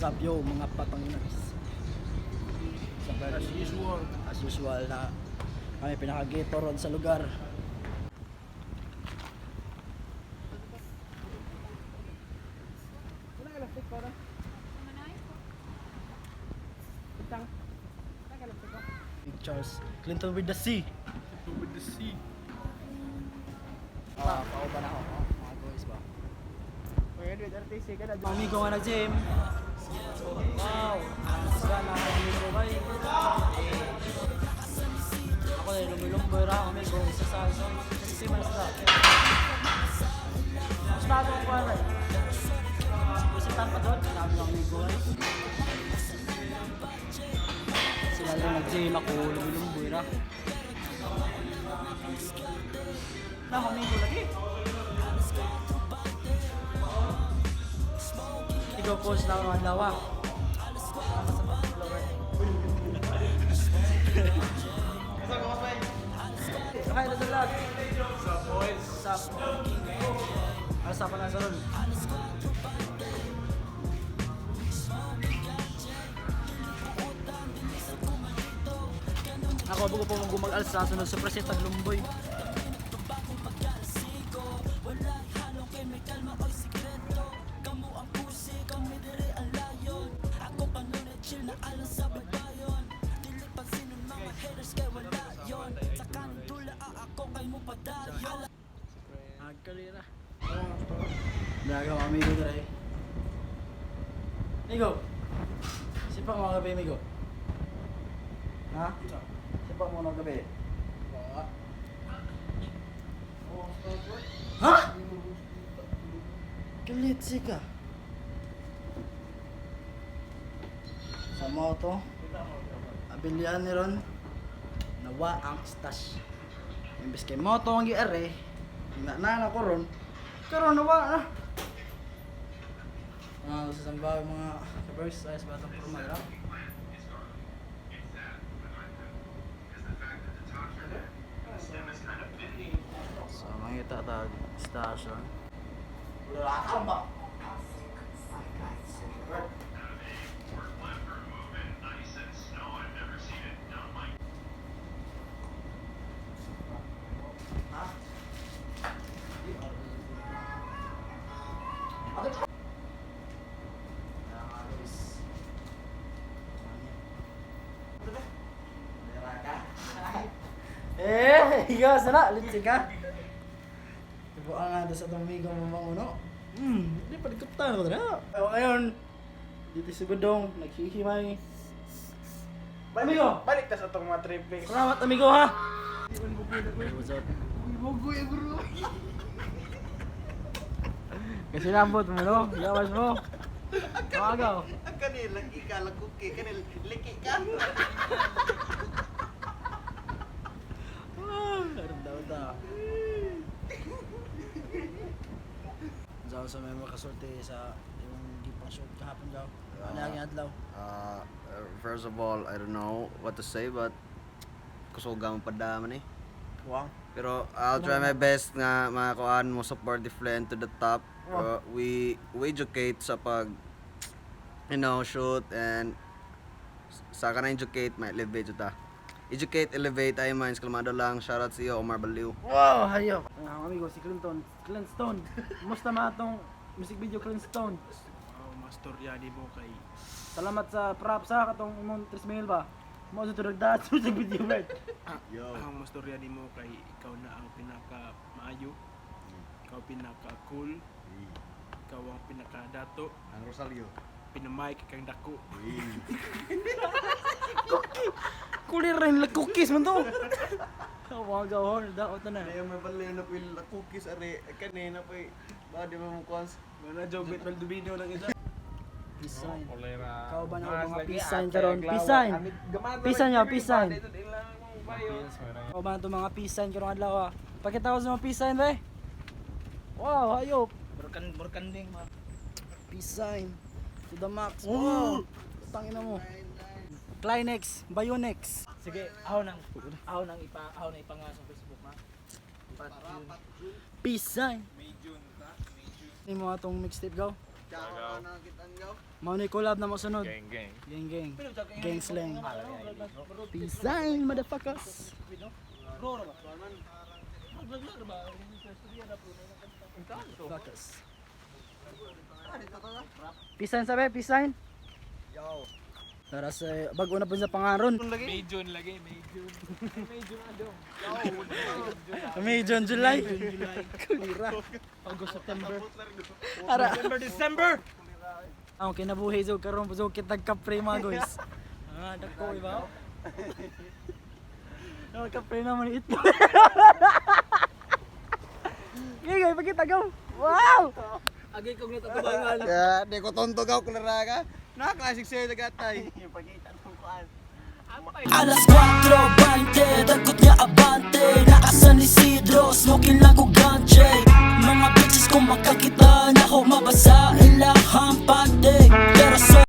What's up yo mga patanginas. As usual na kami pinaka-ghetto ron sa lugar. Pictures Clinton with the sea. Pauban ako mga boys ba. Amigo nga nag-gym. Wow, sana amigo kay. Ako na lumilumboy ra amigo isa sa kasi mas na. Basta ako ko ara. Kasi tampa doon, sabi ng amigo ay. Sila lang nag-gym ako lumilumboy ra. Na amigo lagi. Ikaw post na mga lawa. Sakay na sa vlog. Sup boys? Sup? Asa pa na sa ron? Ako bago po mong gumag-alsa sunod sa presentag lumboy. Kalira. Daga mga amigo dere. Amigo. Sipa mo gabi amigo. Ha? Sipa mo na gabi. Ha? Galit sika. Sa mo to. Abilian ni ron. Nawa ang stash. Imbes kay mo to ang gi-are. Na ko ron. Karon na ba na? Sasamba yung mga kabers ayos batang formal ha? So makita tag station. Wala ka ba? Higa sana, litsi ka. Ibuan nga doon sa amigo mo manguno. Hindi pa dikutan ko na. Ngayon, dito si Budong, naghihimay. Amigo, Balik ta sa itong mga triplex. salamat amigo ha. Bugoy bro. Kasi nambot mo no, yawas mo. Magaw. Kanil lagi ka lakuki, kanil liki ka. Daw. Diyan sa may makasulti sa yung gipang shoot kahapon daw. Ano ang adlaw? First of all, I don't know what to say, but kusugang padaman eh. Wow. Pero I'll try my best nga makakuan mo support the flame to the top. We educate sa pag shoot and sa kana educate may elevate ta. Educate, elevate ay minds kalmado lang. Shoutout sa iyo Omar Baliw. Wow, hayop. Ang amigo si Clinton. Kumusta ma atong music video Clinton? Mastorya di mo kay. Salamat sa props sa katong imong 3,000 ba. Mo sa turag sa music video right. Yo. Ang mastorya di mo kay ikaw na ang pinaka maayo. Ikaw pinaka cool. Ikaw ang pinaka dato. Ang Rosario. Pinamay kang dako. Kulir rin la cookies man to. Mga gawon daot na. Kaya may balayo na pil cookies are kanina pa ba di mo kuans. Wala joke bit Valdubino lang isa. Pisan. Kolera. Ikaw ba na mga pisan karon? Pisan. Pisan niya, pisan. Ikaw ba na itong mga pisan karong adlaw? Pakita ko sa mga pisan ba? Wow, hayop. Burkan ding. Pisan. To the max. Wow. Tangina mo. Clinex, Bionex. Sige, ahon na ipanga sa Facebook na. Pisan. May mo atong mixtape gaw. Mao ni collab na masunod. Gang gang. Gang gang. Gang slang. Design motherfuckers. Fuckers. Peace sign sabi, peace sign. Yo. Para sa bago na po sa pangaron. May June lagi, May June. May June na dong. May June, July. Kulira. August, September. Ara. December! Ang kinabuhi so karon so kitag kapre mga guys. Ah, dako iba. No kapre naman ito. Gigay pakita go. Wow! Agi kog natatubangan. Ya, di ko tonto gaw kulera ka. Na classic say dagatay. Alas 4:20, dagot niya abante. Nakasan ni Sidro, smoking lang ko ganche. Mga bitches kung makakita na ako mabasa ilang hampate. Pero